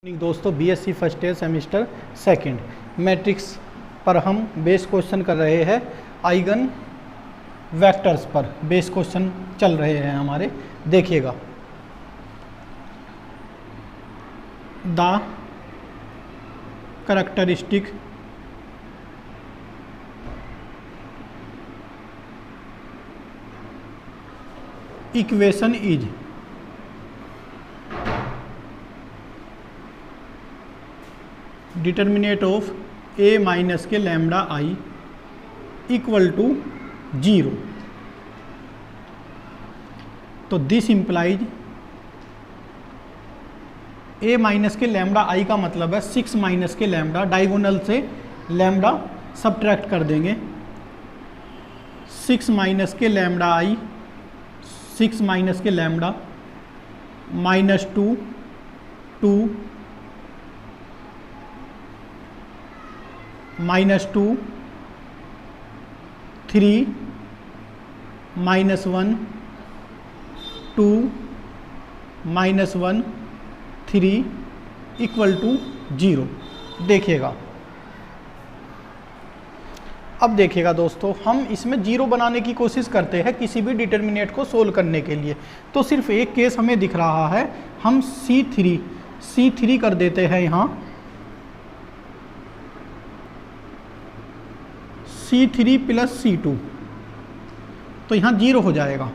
दोस्तों BSc first year semester second matrix पर हम बेस क्वेश्चन कर रहे हैं। आइगन वेक्टर्स पर बेस क्वेश्चन चल रहे हैं हमारे। देखिएगा, the characteristic equation is determinate of a minus के लैम्डा i इक्वल टू 0। तो दिस इम्प्लाइज a माइनस के लैम्डा i का मतलब है 6 माइनस के लैम्डा, डायगोनल से लैम्डा सब्ट्रैक्ट कर देंगे। 6 माइनस के लैम्डा i, 6 माइनस के लैम्डा माइनस 2 -2 3 -1 2 -1 3 इक्वल टू 0। देखिएगा, अब देखिएगा दोस्तों, हम इसमें 0 बनाने की कोशिश करते हैं किसी भी डिटर्मिनेट को सोल्व करने के लिए। तो सिर्फ एक केस हमें दिख रहा है, हम C3 कर देते हैं यहाँ। C3 प्लस C2, तो यहाँ 0 हो जाएगा।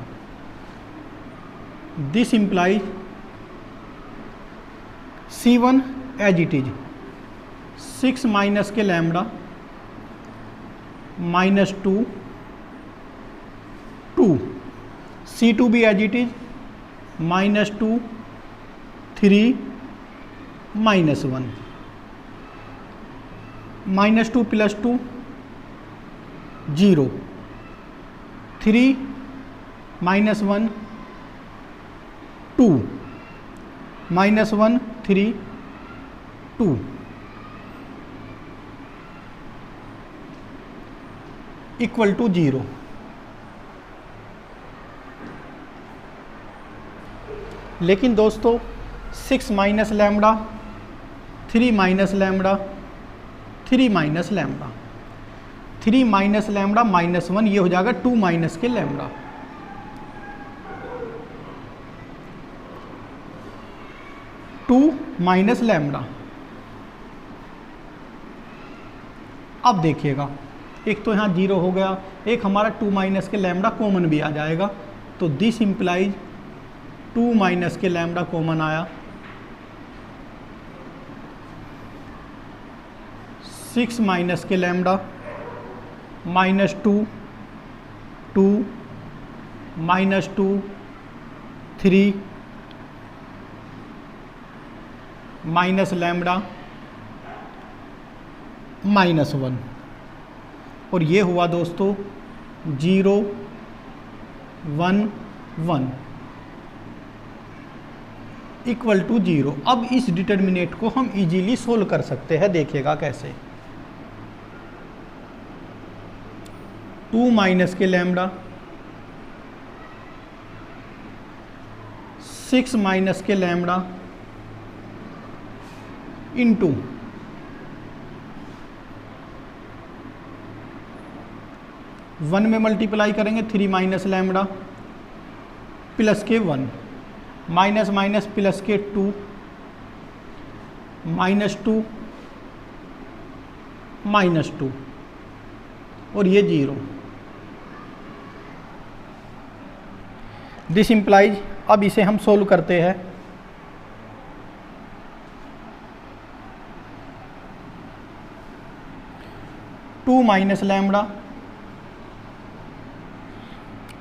This implies C1 as it is 6 minus के लैम्डा -2 2। C2 भी as it is -2 3 -1 -2 plus 2 0 3 -1 2 -1 3 2 equal to 0। लेकिन दोस्तों 6 minus lambda 3 minus lambda 3 minus lambda 3 minus lambda -1, ये हो जाएगा 2 माइनस के लैम्डा। Minus lambda. अब देखिएगा, एक तो यहाँ 0 हो गया, एक हमारा 2 माइनस के लैम्डा कॉमन भी आ जाएगा। तो दिस इम्प्लाइज 2 माइनस के लैम्डा कॉमन आया, 6 माइनस के लैम्डा -2 2 -2 3 माइनस लैम्डा -1, और ये हुआ दोस्तों 0 1 1 इक्वल टू 0। अब इस डिटर्मिनेट को हम इजीली सोल्व कर सकते हैं। देखिएगा कैसे। 2 माइनस के लैम्डा 6 माइनस के लैम्डा इंटू 1 में मल्टीप्लाई करेंगे 3 माइनस लैम्डा प्लस के 1 माइनस माइनस प्लस के 2 -2 -2 और ये 0। दिस इम्प्लाइज, अब इसे हम सोल्व करते हैं। टू माइनस लैम्डा,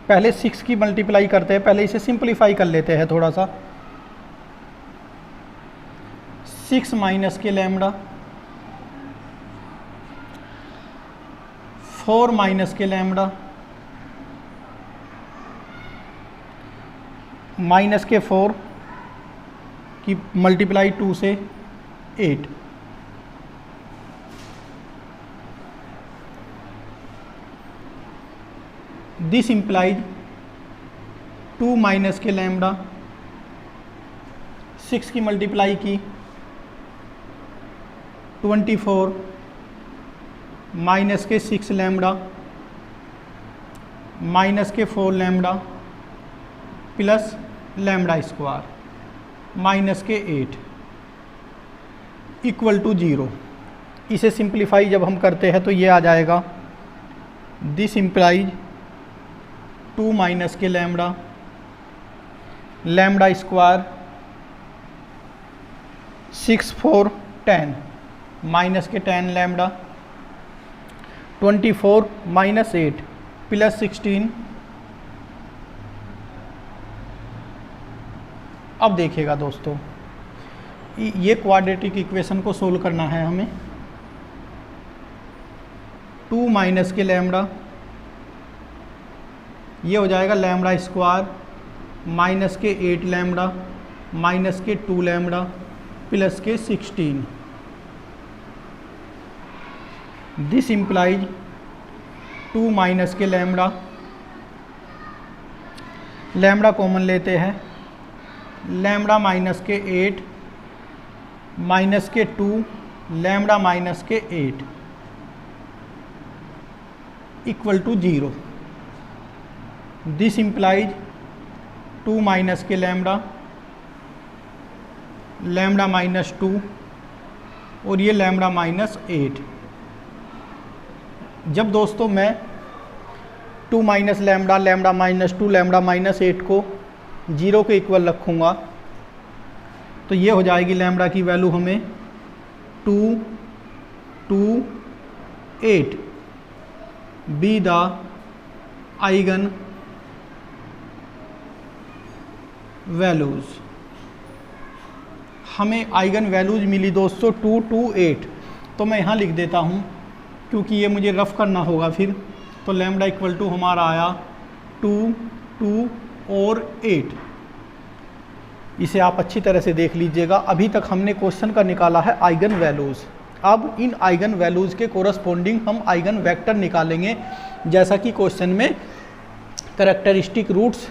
पहले 6 की मल्टीप्लाई करते हैं, पहले इसे सिंपलीफाई कर लेते हैं थोड़ा सा। 6 माइनस के लैम्डा 4 माइनस के लैम्डा माइनस के 4 की मल्टीप्लाई 2 से 8। दिस इम्प्लाइज 2 माइनस के लैम्डा 6 की मल्टीप्लाई की 24 माइनस के 6 लैम्बडा माइनस के 4 lambda plus lambda square minus के 8 इक्वल टू 0। इसे सिंप्लीफाई जब हम करते हैं तो ये आ जाएगा, दिस इम्प्लाइज 2 माइनस के लैम्बडा लैम्बडा स्क्वायर 6 4 10 माइनस के 10 लैम्बडा 24 माइनस 8 प्लस 16। अब देखिएगा दोस्तों, ये क्वाड्रेटिक इक्वेशन को सोल्व करना है हमें। 2 माइनस के लैम्बडा, ये हो जाएगा लैम्बडा स्क्वायर माइनस के 8 लैम्बडा माइनस के 2 लैम्बडा प्लस के 16। दिस इम्प्लाइज 2 माइनस के लैम्बडा, लैम्बडा कॉमन लेते हैं, लैम्बडा माइनस के 8 माइनस के 2 लैम्बडा माइनस के 8 equal to 0। This implies 2 minus के लैम्बडा लैम्बडा माइनस 2 और ये लैम्बडा माइनस 8। जब दोस्तों मैं 2 minus lambda lambda minus 2 lambda minus 8 को 0 के इक्वल रखूँगा तो ये हो जाएगी लैम्बडा की वैल्यू हमें 2 2 8 बी द आइगन वैल्यूज़। हमें आइगन वैल्यूज़ मिली दोस्तों 2 2 8। तो मैं यहाँ लिख देता हूँ क्योंकि ये मुझे रफ करना होगा फिर। तो लैम्बडा इक्वल टू हमारा आया 2 2 और 8। इसे आप अच्छी तरह से देख लीजिएगा। अभी तक हमने क्वेश्चन का निकाला है आइगन वैल्यूज़। अब इन आइगन वैल्यूज़ के कोरस्पोंडिंग हम आइगन वेक्टर निकालेंगे, जैसा कि क्वेश्चन में करैक्टरिस्टिक रूट्स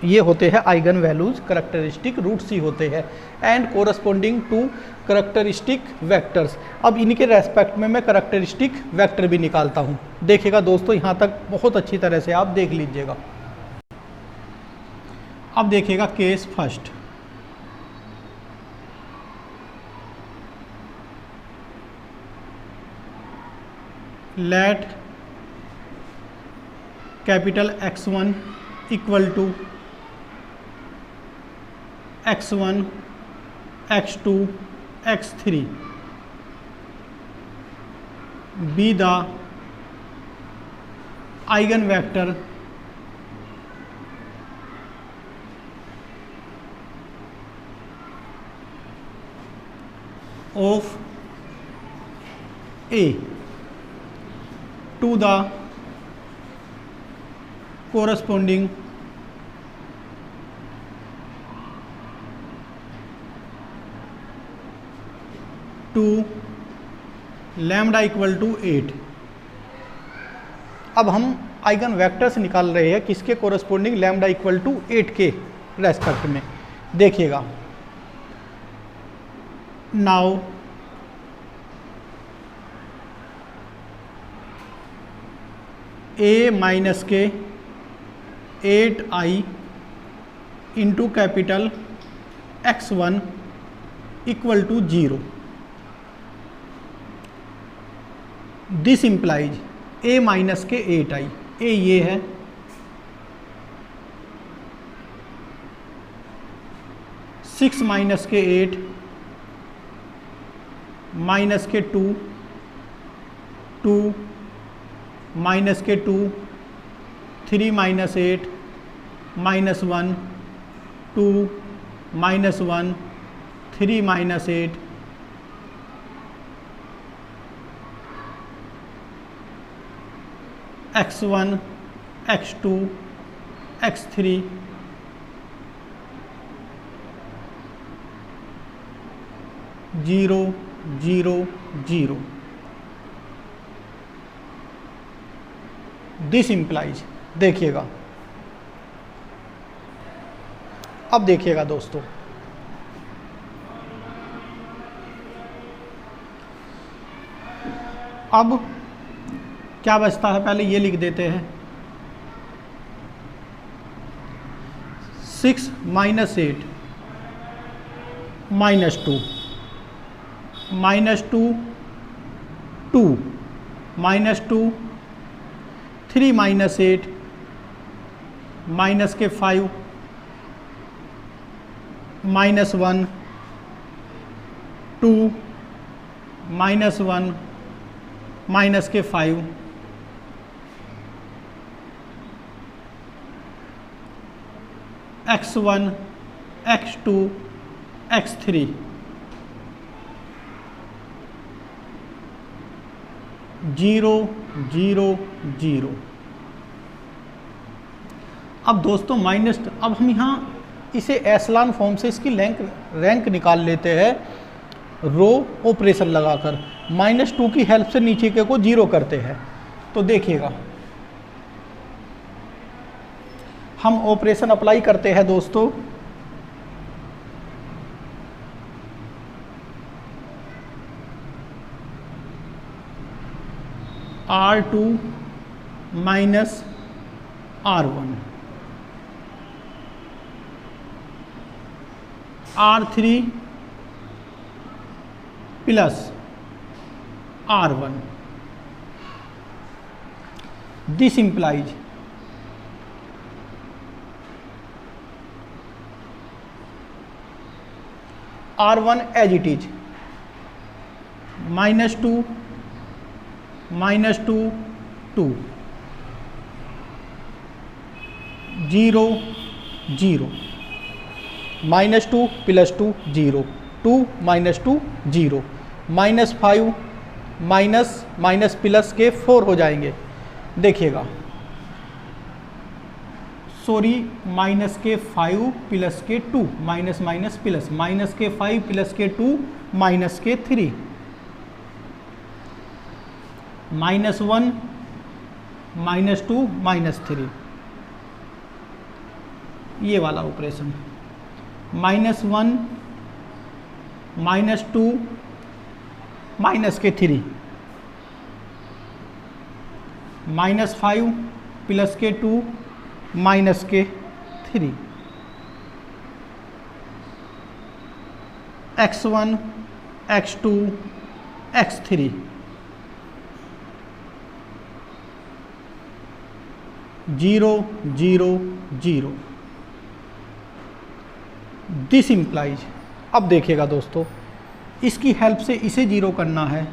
ये होते हैं आइगन वैल्यूज़, करैक्टरिस्टिक रूट्स ही होते हैं and corresponding to characteristic vectors. अब इनके रेस्पेक्ट में मैं करैक्टरिस्टिक वेक्टर भी निकालता हूँ। देखिएगा दोस्तों, यहाँ तक बहुत अच्छी तरह से आप देख लीजिएगा। अब देखिएगा case first. Let capital X1 equal to X1 X2 X3 be the eigenvector of A to the corresponding to lambda equal to 8। अब हम आइगन वेक्टर्स निकाल रहे हैं किसके कोरस्पोंडिंग, लैम्बडा इक्वल टू 8 के रेस्पेक्ट में। देखिएगा, नाउ A माइनस के 8i into capital X1 equal to 0। This implies A minus के 8i, A ये है, सिक्स माइनस के 8 माइनस के 2 2 माइनस के 2 3 minus 8 minus 1 2 minus 1 3 minus 8 X1 X2 X3 0 0 0। This implies, देखिएगा, अब देखिएगा दोस्तों, अब क्या बचता है, पहले ये लिख देते हैं, 6 minus 8 minus 2 minus 2 2 minus 2 3 minus 8 minus के 5 माइनस 1 2 माइनस 1 माइनस के 5 x1 x2 x3 0 0 0। अब दोस्तों माइनस, अब हम यहाँ इसे एसलान फॉर्म से इसकी रैंक निकाल लेते हैं रो ऑपरेशन लगाकर। -2 की हेल्प से नीचे के को 0 करते हैं। तो देखिएगा हम ऑपरेशन अप्लाई करते हैं दोस्तों। R2 minus R1 R3 plus R1। This implies R1 as it is, -2 -2 2 0 0 -2 plus 2 0 2 -2 0 -5 minus plus के 4 हो जाएंगे। देखिएगा सॉरी, माइनस के 5 प्लस के 2 माइनस माइनस प्लस, माइनस के 5 प्लस के 2 माइनस के 3 -1 -2 -3, ये वाला ऑपरेशन। -1 -2 माइनस के 3 -5 प्लस के 2 माइनस के 3 x1 x2 x3 0 0 0। This implies, अब देखिएगा दोस्तों इसकी हेल्प से इसे 0 करना है।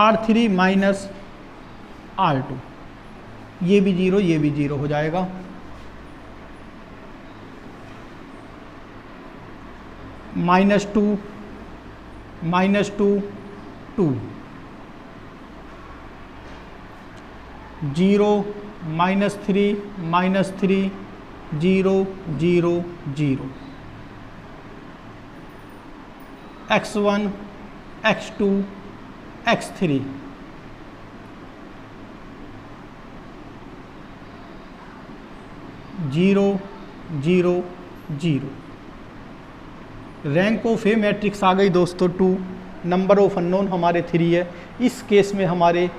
R3 माइनस R2, ये भी 0 ये भी 0 हो जाएगा। -2 -2 2 0 -3 -3 0 0 0 x1 x2 x3 0 0 0। Rank of A matrix आ गई दोस्तों 2, नंबर ऑफ अननोन हमारे 3 है। इस केस में हमारे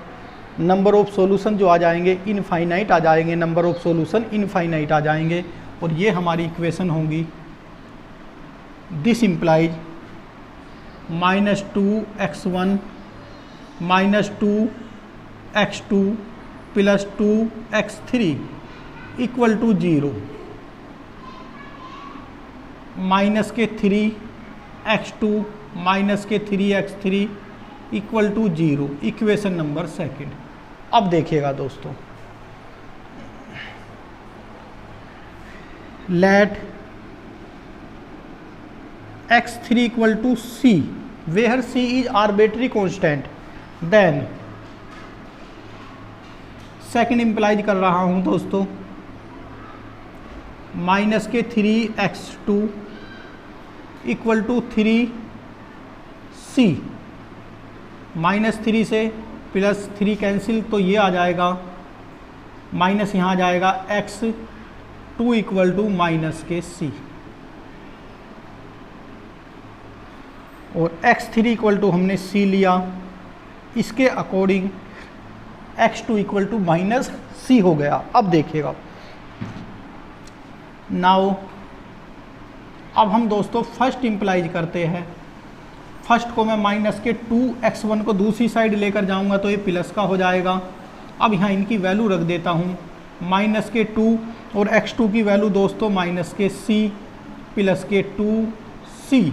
नंबर ऑफ सॉल्यूशन जो आ जाएंगे इनफाइनाइट आ जाएंगे, नंबर ऑफ सॉल्यूशन इनफाइनाइट आ जाएंगे और ये हमारी इक्वेशन होंगी। This implies -2 x1 -2 x2 plus 2 x3 equal to 0, minus के 3 x2 माइनस के 3 x3 equal to 0, equation number 2। अब देखिएगा दोस्तों, let x3 equal to c where c is arbitrary constant, then second implies कर रहा हूं दोस्तों, माइनस के 3 x2 इक्वल टू 3 c, -3 से +3 कैंसिल तो ये आ जाएगा, माइनस यहाँ आ जाएगा x2 इक्वल टू माइनस के c। और x3 इक्वल टू हमने c लिया, इसके according x2 equal to minus C हो गया। अब देखिएगा, नाउ अब हम दोस्तों फर्स्ट इम्प्लाइज करते हैं। फर्स्ट को मैं माइनस के 2x1 को दूसरी साइड लेकर जाऊंगा तो ये प्लस का हो जाएगा। अब यहाँ इनकी वैल्यू रख देता हूँ, माइनस के 2 और x2 की वैल्यू दोस्तों माइनस के c प्लस के 2c।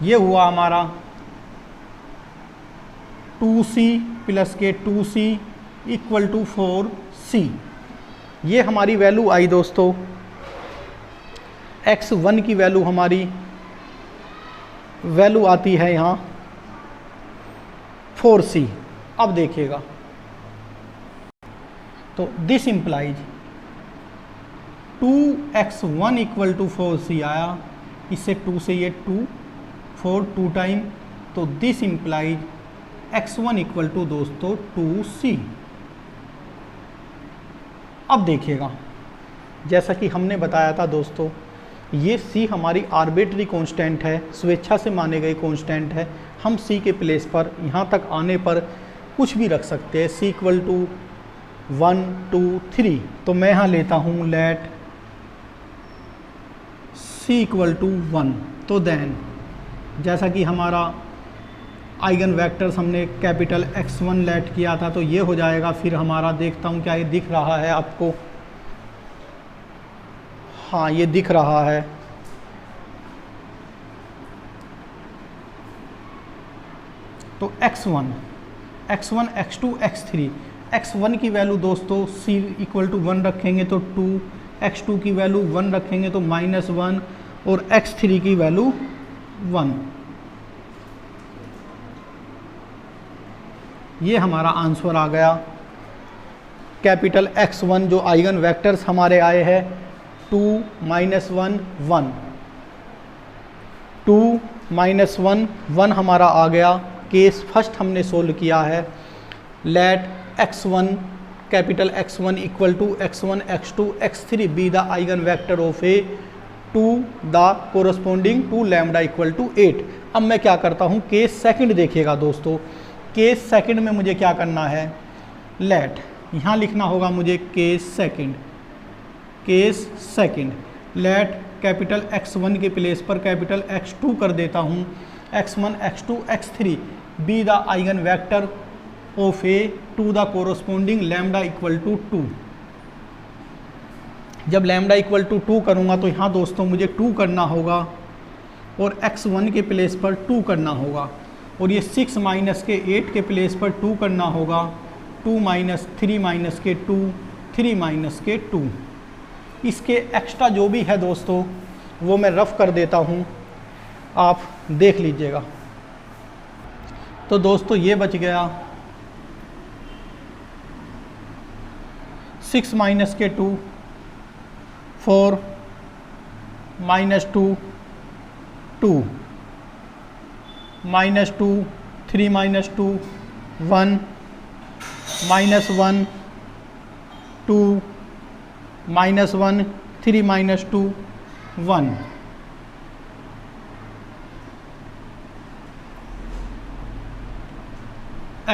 ये हुआ हमारा 2c प्लस के 2c इक्वल टू 4c। ये हमारी वैल्यू आई दोस्तों। x1 की वैल्यू हमारी वैल्यू आती है यहाँ 4c। अब देखिएगा, तो this implies 2x1 equal to 4c आया, इससे 2 से ये 2 4 2 टाइम, तो this implies x1 equal to दोस्तों 2c। अब देखिएगा, जैसा कि हमने बताया था दोस्तों, ये c हमारी आर्बिट्री कांस्टेंट है, स्वेच्छा से माने गए कांस्टेंट है। हम c के प्लेस पर यहाँ तक आने पर कुछ भी रख सकते हैं, c इक्वल टू 1 2 3। तो मैं यहाँ लेता हूँ लेट c इक्वल टू 1। तो देन जैसा कि हमारा आइगन वेक्टर्स हमने कैपिटल X1 लेट किया था, तो ये हो जाएगा। फिर हमारा देखता हूँ क्या ये दिख रहा है आपको, हाँ ये दिख रहा है। तो x1 x2 x3, x1 की वैल्यू दोस्तों c इक्वल टू 1 रखेंगे तो 2, x2 की वैल्यू 1 रखेंगे तो -1 और x3 की वैल्यू 1। ये हमारा आंसर आ गया। कैपिटल X1 जो आइगन वेक्टर्स हमारे आए हैं 2 -1 1, 2 -1 1 हमारा आ गया। केस फर्स्ट हमने सोल्व किया है। Let x1 capital X1 equal to x1 x2 x3 be the eigenvector of A to the corresponding to lambda equal to 8। अब मैं क्या करता हूँ, केस सेकंड देखिएगा दोस्तों। केस सेकंड में मुझे क्या करना है, लेट यहाँ लिखना होगा मुझे case second late capital X1 के प्लेस पर कैपिटल X2 कर देता हूँ, x1 x2 x3 be the eigenvector of A to the corresponding lambda equal to 2। जब लैम्डा इक्वल टू 2 करूँगा तो यहाँ दोस्तों मुझे 2 करना होगा और x1 के प्लेस पर 2 करना होगा, और ये 6 माइनस के 8 के प्लेस पर 2 करना होगा, 2 माइनस 3 माइनस के 2 3 माइनस के 2। इसके एक्स्ट्रा जो भी है दोस्तों वो मैं रफ कर देता हूँ, आप देख लीजिएगा। तो दोस्तों ये बच गया 6 माइनस के 2 4 minus 2 2 minus 2 3 minus 2 1 minus 1 2 minus 1 3 minus 2 1।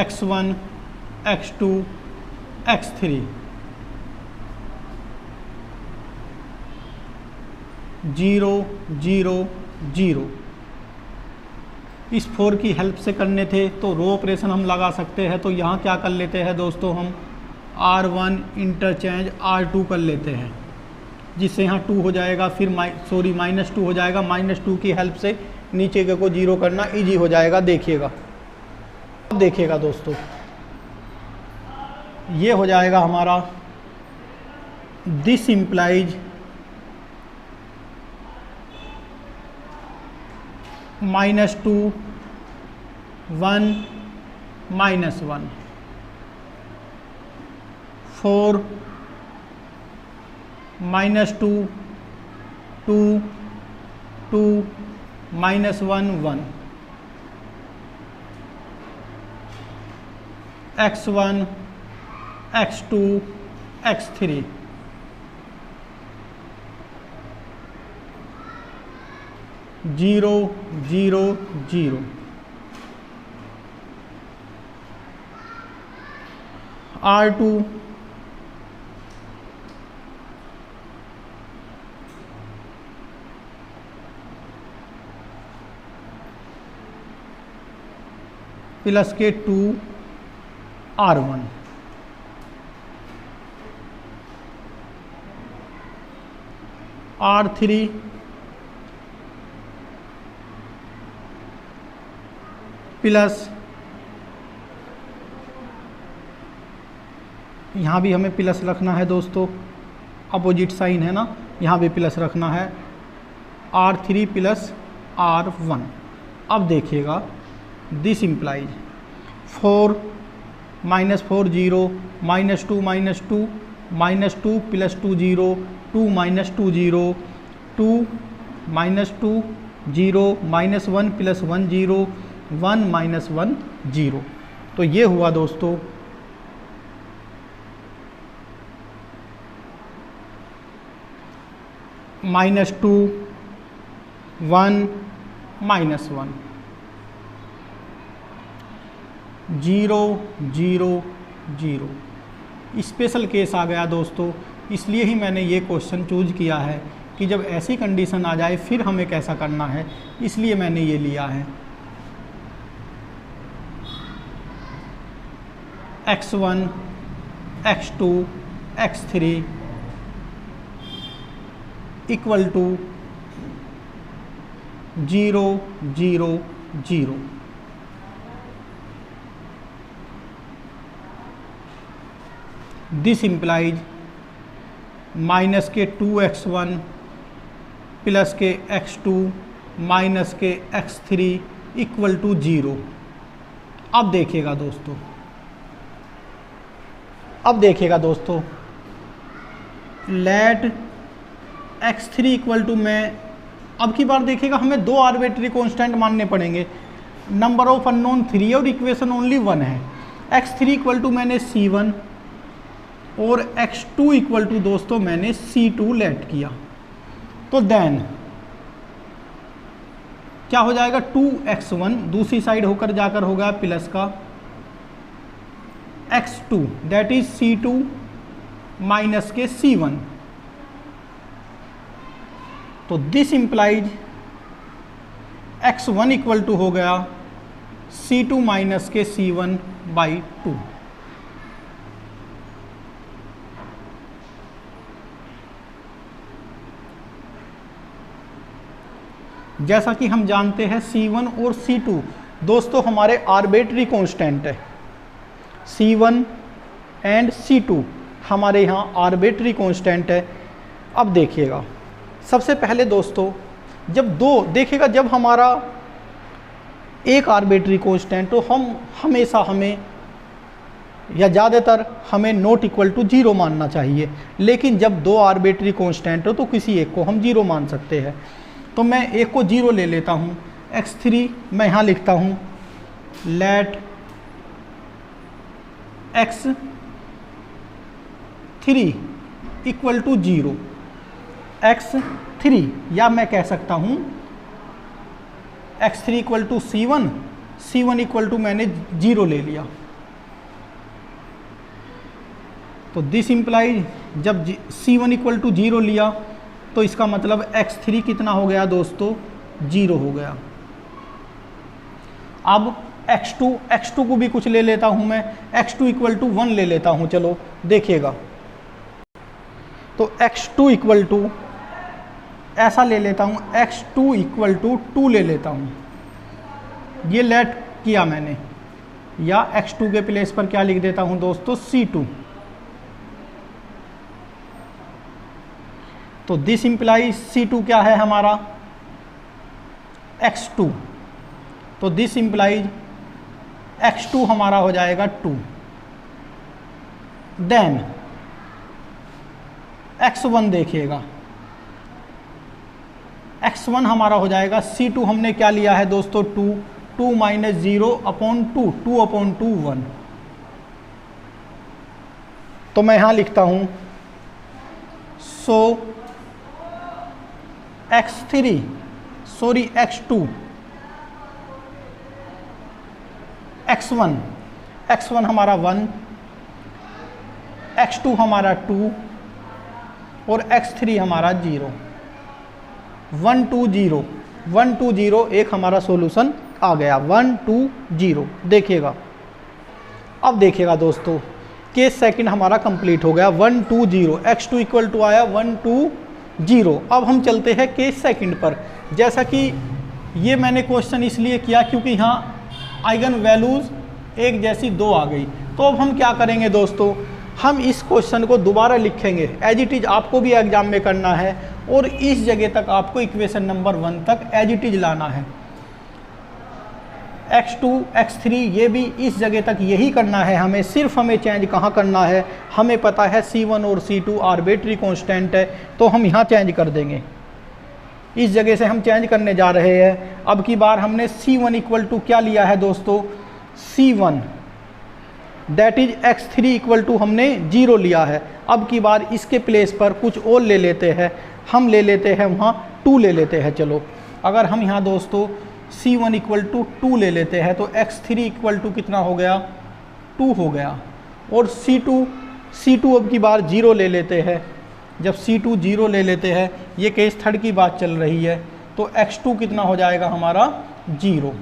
x1 x2 x3 0 0 0। इस 4 की हेल्प से करने थे तो रो ऑपरेशन हम लगा सकते हैं। तो यहाँ क्या कर लेते हैं दोस्तों, हम R1 इंटरचेंज R2 कर लेते हैं, जिससे यहाँ 2 हो जाएगा, फिर -2 हो जाएगा। -2 की हेल्प से नीचे के को 0 करना इजी हो जाएगा। देखिएगा, अब देखिएगा दोस्तों, ये हो जाएगा हमारा this implies -2 1 -1 4 -2 2 2 -1 1 x1 x2 x3 1 0 0 0, R2 plus के 2 R1, R3 प्लस, यहाँ भी हमें प्लस रखना है दोस्तों, अपोजिट साइन है ना, यहाँ भी प्लस रखना है, R3 प्लस R1। अब देखिएगा, दिस इम्प्लाइज 4 -4 0, -2 -2 -2 प्लस 2 0, 2 -2 0, 2 -2 0, -1 प्लस 1 0, 1 -1 0। तो ये हुआ दोस्तों -2 1 -1 0 0 0। स्पेशल केस आ गया दोस्तों, इसलिए ही मैंने ये क्वेश्चन चूज किया है कि जब ऐसी कंडीशन आ जाए फिर हमें कैसा करना है, इसलिए मैंने ये लिया है। x1 x2 x3 equal to 0 0 0। This implies minus के 2x1 प्लस के x2 माइनस के x3 इक्वल टू 0। अब देखिएगा दोस्तों, लेट x3 इक्वल टू, मैं अब की बार देखिएगा हमें दो आर्बिट्री कांस्टेंट मानने पड़ेंगे, नंबर ऑफ अननोन 3 और इक्वेशन ओनली 1 है। x3 इक्वल टू मैंने c1 और x2 इक्वल टू दोस्तों मैंने c2 लेट किया, तो देन क्या हो जाएगा, 2x1 दूसरी साइड होकर जाकर होगा प्लस का x2 that is c2 minus के c1। तो this implies x1 equal to हो गया c2 माइनस के c1 बाई 2। जैसा कि हम जानते हैं c1 और c2 दोस्तों हमारे आर्बिट्री कांस्टेंट है, c1 एंड c2 हमारे यहाँ आर्बिट्री कांस्टेंट है। अब देखिएगा, सबसे पहले दोस्तों जब दो देखिएगा, जब हमारा एक आर्बिट्री कांस्टेंट तो हम हमेशा हमें या ज़्यादातर हमें नॉट इक्वल टू 0 मानना चाहिए, लेकिन जब दो आर्बिट्री कांस्टेंट हो तो किसी एक को हम 0 मान सकते हैं। तो मैं एक को 0 ले लेता हूँ, x3 मैं यहाँ लिखता हूँ late x3 equal to 0, x3 या मैं कह सकता हूँ x3 equal to c1 equal to मैंने 0 ले लिया। तो दिस इम्प्लाइज जब c1 इक्वल टू 0 लिया तो इसका मतलब x3 कितना हो गया दोस्तों, 0 हो गया। अब x2 को भी कुछ ले लेता हूं मैं, x2 इक्वल टू 1 ले लेता हूं, चलो देखिएगा। तो x2 इक्वल टू ऐसा ले लेता हूं, x2 इक्वल टू 2 ले लेता हूं, ये लेट किया मैंने, या x2 के प्लेस पर क्या लिख देता हूं दोस्तों, c2। तो दिस इंप्लाइज c2 क्या है हमारा, x2। तो दिस इंप्लाइज x2 हमारा हो जाएगा 2। देन x1 देखिएगा, x1 हमारा हो जाएगा c2 हमने क्या लिया है दोस्तों, 2 माइनस 0 अपॉन 2 अपॉन 2 1। तो मैं यहां लिखता हूं so sorry x2, x1, x1 हमारा 1, x2 हमारा 2 और x3 हमारा 0, 1 2 0, 1 2 0 एक हमारा सॉल्यूशन आ गया, 1 2 0। देखिएगा, अब देखिएगा दोस्तों, केस सेकंड हमारा कंप्लीट हो गया, 1 2 0, x2 इक्वल टू आया 1 2 0। अब हम चलते हैं केस सेकंड पर। जैसा कि ये मैंने क्वेश्चन इसलिए किया क्योंकि यहाँ आइगन वैल्यूज़ एक जैसी 2 आ गई। तो अब हम क्या करेंगे दोस्तों, हम इस क्वेश्चन को दोबारा लिखेंगे, एज इट इज़ आपको भी एग्जाम में करना है और इस जगह तक आपको इक्वेशन नंबर 1 तक एज इट इज़ लाना है। x2 x3 ये भी इस जगह तक यही करना है हमें, सिर्फ हमें चेंज कहाँ करना है, हमें पता है C1 और C2 आर्बिट्री कांस्टेंट है, तो हम यहाँ चेंज कर देंगे। इस जगह से हम चेंज करने जा रहे हैं। अब की बार हमने C1 इक्वल टू क्या लिया है दोस्तों, C1 that is x3 equal to हमने 0 लिया है। अब की बार इसके प्लेस पर कुछ और ले लेते हैं, हम ले लेते हैं वहाँ 2 ले लेते हैं। चलो, अगर हम यहाँ दोस्तों C1 इक्वल टू 2 ले लेते हैं तो x3 इक्वल टू कितना हो गया, 2 हो गया। और C2 अब की बार 0 ले लेते हैं। जब C2 0 ले लेते हैं, ये केस थर्ड की बात चल रही है, तो x2 कितना हो जाएगा हमारा 0।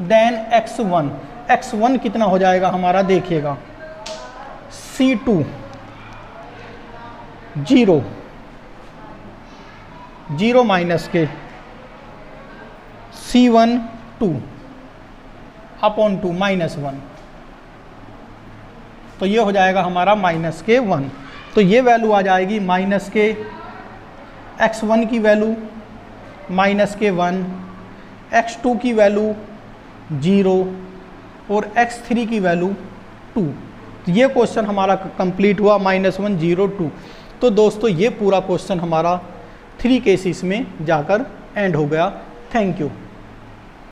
देन x1 कितना हो जाएगा हमारा, देखिएगा C2 0 माइनस के C1 2 अपॉन 2 -1, तो ये हो जाएगा हमारा -1। तो ये वैल्यू आ जाएगी -x1 की वैल्यू -1, x2 की वैल्यू 0 और x3 की वैल्यू 2। तो ये क्वेश्चन हमारा कंप्लीट हुआ, -1 0 2। तो दोस्तों ये पूरा क्वेश्चन हमारा 3 केसेस में जाकर एंड हो गया। Thank you.